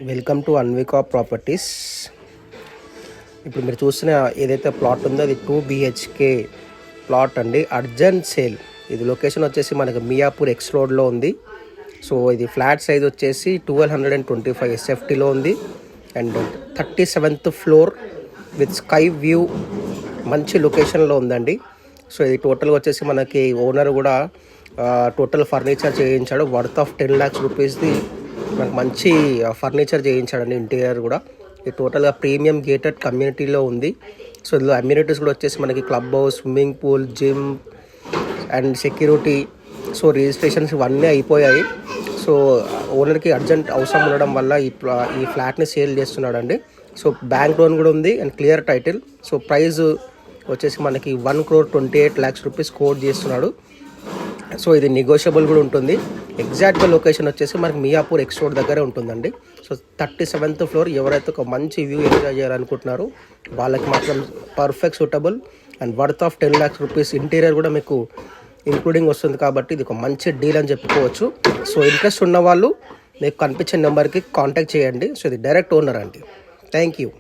Welcome to Anvika properties. ఇప్పుడు మీరు చూసిన ఏదైతే ప్లాట్ ఉందో అది 2 BHK ప్లాట్ అండి. Urgent sale. ఇది లొకేషన్ వచ్చేసి మనకి మియాపూర్ ఎక్స్ రోడ్లో ఉంది. సో ఇది ఫ్లాట్ సైజ్ వచ్చేసి 1225 SFTలో ఉంది and 37th floor with sky view, మంచి లొకేషన్లో ఉందండి. సో ఇది టోటల్గా వచ్చేసి మనకి ఓనర్ కూడా టోటల్ ఫర్నిచర్ చేయించాడు. వర్త్ ఆఫ్ 10 lakhs రూపీస్ది మనకు మంచి ఫర్నిచర్ చేయించాడండి. ఇంటీరియర్ కూడా ఇది టోటల్గా ప్రీమియం గేటెడ్ కమ్యూనిటీలో ఉంది. సో ఇందులో అమ్యూనిటీస్ కూడా వచ్చేసి మనకి club house, swimming pool, gym and security. So registrations ఇవన్నీ అయిపోయాయి. సో ఓనర్కి అర్జెంట్ అవసరం ఉండడం వల్ల ఈ ఫ్లాట్ని సేల్ చేస్తున్నాడండి. సో బ్యాంక్ లోన్ కూడా ఉంది and clear title. So price వచ్చేసి మనకి 1,28 lakhs రూపీస్ కోట్ చేస్తున్నాడు. సో ఇది నెగోషియబుల్ కూడా ఉంటుంది. ఎగ్జాక్ట్గా లొకేషన్ వచ్చేసి మనకి మియాపూర్ ఎక్స్ రోడ్ దగ్గరే ఉంటుందండి. So 37th floor. ఎవరైతే ఒక మంచి వ్యూ ఎంజాయ్ చేయాలనుకుంటున్నారో వాళ్ళకి మాత్రం perfect suitable and worth of 10 lakhs rupees. Interior కూడా మీకు ఇంక్లూడింగ్ వస్తుంది కాబట్టి ఇది ఒక మంచి డీల్ అని చెప్పుకోవచ్చు. సో ఇంట్రెస్ట్ ఉన్న వాళ్ళు మీకు కనిపించే నెంబర్కి కాంటాక్ట్ చేయండి. సో ఇది డైరెక్ట్ ఓనర్ అండి. Thank you.